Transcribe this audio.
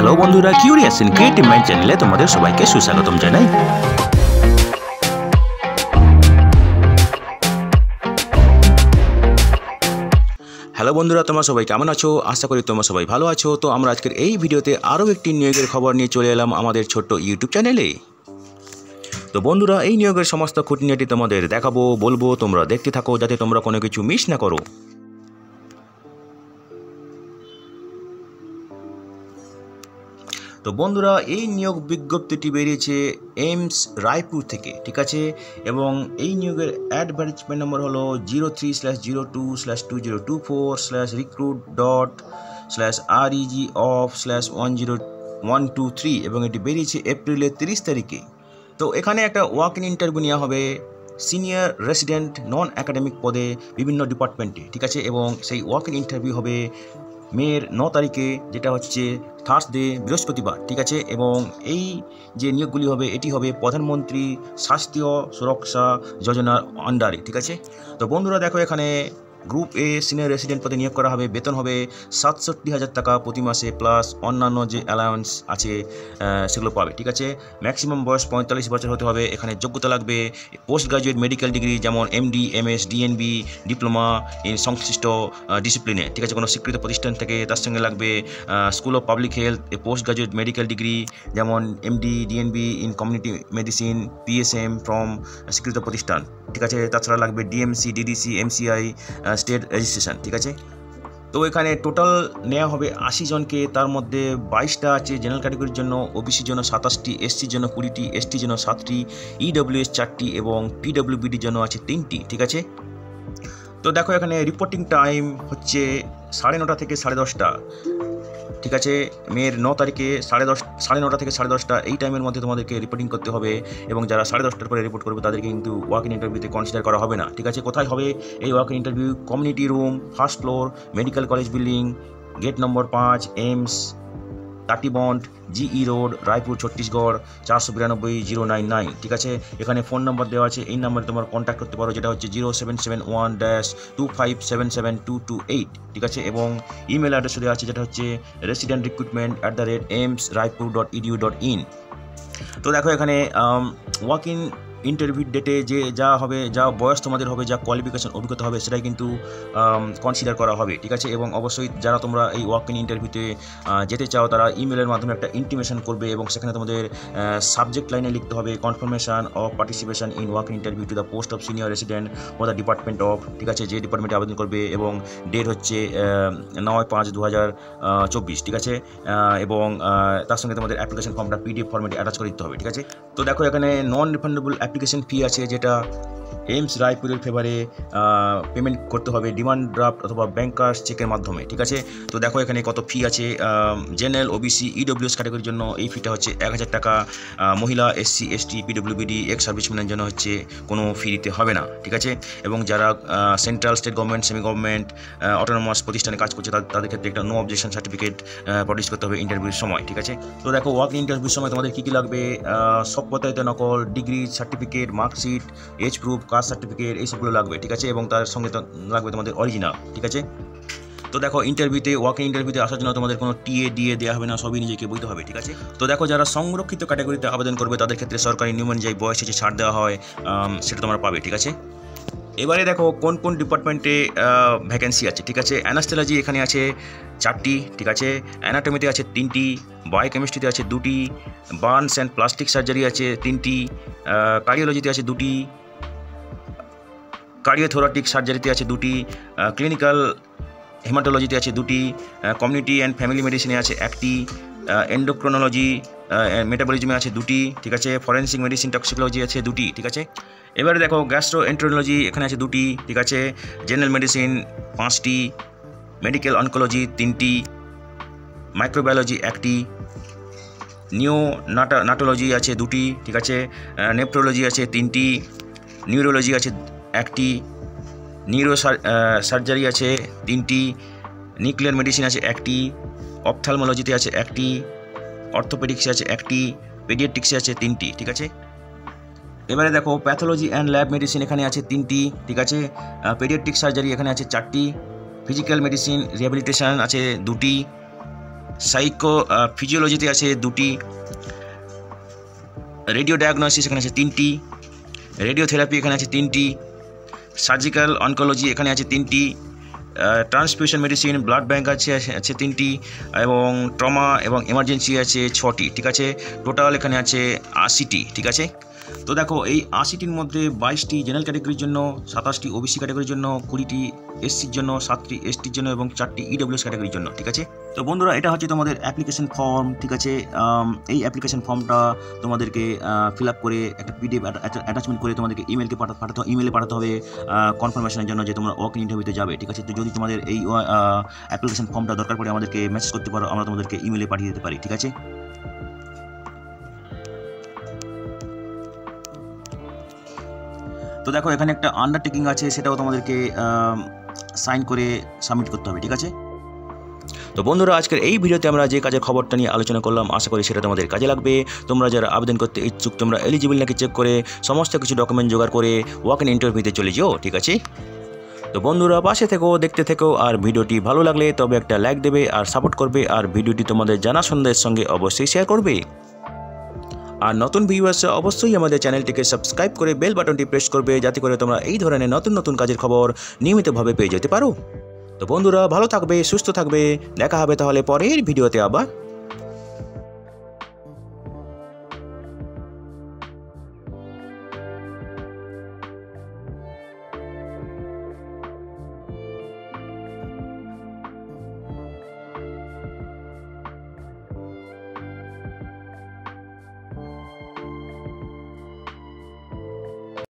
Hello বন্ধুরা, curious in creative mind চ্যানেলে তোমাদের সবাইকে সুস্বাগতম জানাই। হ্যালো বন্ধুরা, তোমরা সবাই কেমন আছো? আশা করি তোমরা সবাই ভালো আছো। তো আমরা আজকের এই ভিডিওতে আরও একটি নিয়োগের খবর নিয়ে চলে এলাম আমাদের ছোট্ট ইউটিউব চ্যানেলে। তো বন্ধুরা, এই নিয়োগের সমস্ত খুঁটিনাটি তোমাদের দেখাবো, বলবো, তোমরা দেখতে থাকো যাতে তোমরা কোনো কিছু মিস না করো। তো বন্ধুরা, এই নিয়োগ বিজ্ঞপ্তিটি বেরিয়েছে এইমস রায়পুর থেকে, ঠিক আছে। এবং এই নিয়োগের অ্যাডভার্টাইজমেন্ট নম্বর হলো 03/02/2024/recruit.reg/10123 এবং এটি বেরিয়েছে এপ্রিলের 30 তারিখে। তো এখানে একটা ওয়াক ইন ইন্টারভিউ নেওয়া হবে সিনিয়র রেসিডেন্ট নন একাডেমিক পদে বিভিন্ন ডিপার্টমেন্টে, ঠিক আছে। এবং সেই ওয়াক ইন ইন্টারভিউ হবে মের 9 তারিখে, যেটা হচ্ছে থার্সডে, বৃহস্পতিবার, ঠিক আছে। এবং এই যে নিয়োগগুলি হবে এটি হবে প্রধানমন্ত্রী স্বাস্থ্য সুরক্ষা যোজনার আন্ডারে, ঠিক আছে। তো বন্ধুরা দেখো, এখানে গ্রুপ এ সিনিয়র রেসিডেন্ট পদে নিয়োগ করা হবে। বেতন হবে 67,000 টাকা প্রতি মাসে, প্লাস অন্যান্য যে অ্যালাউন্স আছে সেগুলো পাবে, ঠিক আছে। ম্যাক্সিমাম বয়স 45 বছর হতে হবে। এখানে যোগ্যতা লাগবে পোস্ট গ্রাজুয়েট মেডিকেল ডিগ্রি, যেমন MD, MS, DNB, diploma in সংশ্লিষ্ট ডিসিপ্লিনে, ঠিক আছে, কোনো স্বীকৃত প্রতিষ্ঠান থেকে। তার সঙ্গে লাগবে school of public health post graduate medical degree, যেমন MD, DNB in community medicine, PSM from স্বীকৃত প্রতিষ্ঠান, ঠিক আছে। তাছাড়া লাগবে DMC, DDC, MCI state registration, ঠিক আছে। তো এখানে টোটাল নেওয়া হবে 80 জনকে। তার মধ্যে 22টা আছে জেনারেল ক্যাটাগরির জন্য, ওবিসির জন্য 27টি, এসসির জন্য 20টি, এসটির জন্য 7টি, ইডব্লিউএস 4টি এবং পিডব্লিউবিডির জন্য আছে 3টি, ঠিক আছে। তো দেখো, এখানে রিপোর্টিং টাইম হচ্ছে 9:30 থেকে 10:30, ঠিক আছে। মের 9 তারিখে 9:30 থেকে 10:30 এই টাইমের মধ্যে তোমাদেরকে রিপোর্টিং করতে হবে। এবং যারা 10:30টার পরে রিপোর্ট করবে তাদেরকে কিন্তু ওয়াক ইন ইন্টারভিউতে কনসিডার করা হবে না, ঠিক আছে। কোথায় হবে এই walk in interview? Community room, first floor, medical college building, gate number 5, AIIMS, 30 বন্ড, জিই রোড, রায়পুর, ছত্তিশগড় 492-099, ঠিক আছে। এখানে ফোন নাম্বার দেওয়া আছে, এই নাম্বারে তোমার কন্ট্যাক্ট করতে পারো, যেটা হচ্ছে 0771-25772228, ঠিক আছে। এবং ইমেল অ্যাড্রেস দেওয়া আছে, যেটা হচ্ছে residentrecruitment@aimsraipur.edu.in। তো দেখো, এখানে ওয়াক ইন ইন্টারভিউ ডেটে যে যা হবে, যা বয়স তোমাদের হবে, যা কোয়ালিফিকেশন অভিজ্ঞতা হবে, সেটাই কিন্তু কনসিডার করা হবে, ঠিক আছে। এবং অবশ্যই যারা তোমরা এই ওয়াক ইন ইন্টারভিউতে যেতে চাও তারা ইমেলের মাধ্যমে একটা ইন্টিমেশন করবে এবং সেখানে তোমাদের সাবজেক্ট লাইনে লিখতে হবে confirmation of participation in walk in interview to the post of senior resident for the department of, ঠিক আছে, যে ডিপার্টমেন্টে আবেদন করবে। এবং ডেট হচ্ছে 9/5/2024, ঠিক আছে। এবং তার সঙ্গে তোমাদের অ্যাপ্লিকেশন ফর্মটা পিডিএফ ফর্মেটে অ্যাটাচ করে দিতে হবে, ঠিক আছে। তো দেখো, এখানে নন রিফান্ডেবল অ্যাপ্লিকেশন ফি আছে, যেটা এইমস রায়পুরের ফেভারে পেমেন্ট করতে হবে ডিমান্ড ড্রাফট অথবা ব্যাংকার্স চেকের মাধ্যমে, ঠিক আছে। তো দেখো, এখানে কত ফি আছে। জেনারেল, ওবিসি, ইডব্লিউএস ক্যাটাগরির জন্য এই ফিটা হচ্ছে 1000 টাকা। মহিলা, এসসি, এসটি, পিডব্লিউবিডি, এক্স সার্ভিসম্যানের জন্য হচ্ছে কোনো ফি দিতে হবে না, ঠিক আছে। এবং যারা central, state government, semi government, autonomous প্রতিষ্ঠানে কাজ করছে তাদের ক্ষেত্রে একটা নো অবজেকশন সার্টিফিকেট প্রডিউস করতে হবে ইন্টারভিউর সময়, ঠিক আছে। তো দেখো, ওয়াক ইন ইন্টারভিউর সময় তোমাদের কী কী লাগবে? সপ্তাহিত নকল, degree certificate, marksheet, age proof, caste certificate, এইসবগুলো লাগবে, ঠিক আছে। এবং তার সঙ্গে লাগবে তোমাদের অরিজিনাল, ঠিক আছে। তো দেখো, ইন্টারভিউতে, ওয়াক ইন ইন্টারভিউতে আসার জন্য তোমাদের কোনো টিএ ডিএ দেওয়া হবে না, সবই নিজেকে বলতে হবে, ঠিক আছে। তো দেখো, যারা সংরক্ষিত ক্যাটাগরিতে আবেদন করবে তাদের ক্ষেত্রে সরকারি নিয়ম অনুযায়ী বয়সে যে ছাড় দেওয়া হয় সেটা তোমরা পাবে, ঠিক আছে। এবারে দেখো কোন কোন ডিপার্টমেন্টে ভ্যাকেন্সি আছে, ঠিক আছে। অ্যানাস্থেলজি এখানে আছে 4টি, ঠিক আছে। অ্যানাটমিতে আছে 3টি, বায়োকেমিস্ট্রিতে আছে 2টি, বার্নস অ্যান্ড প্লাস্টিক সার্জারি আছে 3টি, কার্ডিওলজিতে আছে 2টি, কার্ডিওথোরাটিক সার্জারিতে আছে 2টি, ক্লিনিক্যাল হেমাটোলজিতে আছে 2টি, কমিউনিটি অ্যান্ড ফ্যামিলি মেডিসিনে আছে 1টি, এন্ডোক্রোনোলজি মেটাবলিজমে আছে 2টি, ঠিক আছে। ফরেন্সিক মেডিসিন টক্সিকোলজি আছে 2টি, ঠিক আছে। এবারে দেখো, গ্যাস্ট্রোএন্টেরোলজি এখানে আছে 2টি, ঠিক আছে। জেনারেল মেডিসিন 5টি, মেডিকেল অনকোলজি 3টি, মাইক্রোবায়োলজি 1টি, নিওনাটোলজি আছে 2টি, ঠিক আছে। নেফ্রোলজি আছে 3টি, নিউরোলজি আছে 1টি, নিউরো সার্জারি আছে 3টি, নিউক্লিয়ার মেডিসিন আছে 1টি, অপথ্যালমোলজিতে আছে 1টি, অর্থোপেডিক্সে আছে 1টি, পেডিয়াট্রিক্সে আছে 3টি, ঠিক আছে। এবারে দেখো, প্যাথোলজি অ্যান্ড ল্যাব মেডিসিন এখানে আছে 3টি, ঠিক আছে। পেডিয়াট্রিক সার্জারি এখানে আছে 4টি, ফিজিক্যাল মেডিসিন রিহ্যাবিলিটেশন আছে 2টি, সাইকো ফিজিওলজিতে আছে 2টি, রেডিও ডায়াগনোসিস এখানে আছে 3টি, রেডিওথেরাপি এখানে আছে 3টি, সার্জিক্যাল অনকোলজি এখানে আছে 3টি, ট্রান্সফিউশন মেডিসিন ব্লাড ব্যাঙ্ক আছে 3টি, এবং ট্রমা এবং এমার্জেন্সি আছে 6টি। ঠিক আছে, টোটাল এখানে আছে 80টি। ঠিক আছে, তো দেখো এই 80টির মধ্যে 22টি জেনারেল ক্যাটাগরির জন্য, 27টি ওবিসি ক্যাটাগরির জন্য, 20টি এসসির জন্য, 7টি এসটির জন্য এবং 4টি ইডব্লিউএস ক্যাটাগরির জন্য। ঠিক আছে, তো বন্ধুরা এটা হচ্ছে তোমাদের অ্যাপ্লিকেশন ফর্ম। ঠিক আছে, এই অ্যাপ্লিকেশন ফর্মটা তোমাদেরকে ফিল আপ করে একটা পিডিএফ অ্যাটাচমেন্ট করে তোমাদেরকে ইমেলে পাঠাতে হবে কনফার্মেশনের জন্য যে তোমরা ওয়াক ইন ইন্টারভিউতে যাবে। ঠিক আছে, তো যদি তোমাদের এই অ্যাপ্লিকেশন ফর্মটা দরকার পড়ে আমাদেরকে মেসেজ করতে পারো, আমরা তোমাদেরকে ইমেলে পাঠিয়ে দিতে পারি। ঠিক আছে, তো দেখো এখানে একটা আন্ডারটেকিং আছে, সেটাও তোমাদেরকে সাইন করে সাবমিট করতে হবে। ঠিক আছে, তো বন্ধুরা আজকের এই ভিডিওতে আমরা যে কাজের খবরটা নিয়ে আলোচনা করলাম, আশা করি সেটা তোমাদের কাজে লাগবে। তোমরা যারা আবেদন করতে ইচ্ছুক, তোমরা এলিজিবল নাকি চেক করে সমস্ত কিছু ডকুমেন্ট জোগাড় করে ওয়াক ইন ইন্টারভিউতে চলে যাও। ঠিক আছে, তো বন্ধুরা পাশে থেকো, দেখতে থেকো, আর ভিডিওটি ভালো লাগলে তবে একটা লাইক দেবে আর সাপোর্ট করবে, আর ভিডিওটি তোমাদের জানা সন্দেহের সঙ্গে অবশ্যই শেয়ার করবে। আর নতুন ভিউয়ার্স অবশ্যই আমাদের চ্যানেলটিকে সাবস্ক্রাইব করে বেল বাটনটি প্রেস করবে, যাতে করে তোমরা এই ধরনের নতুন নতুন কাজের খবর নিয়মিতভাবে পেয়ে যেতে পারো। তো বন্ধুরা ভালো থাকবে, সুস্থ থাকবে, দেখা হবে তাহলে পরের ভিডিওতে আবার।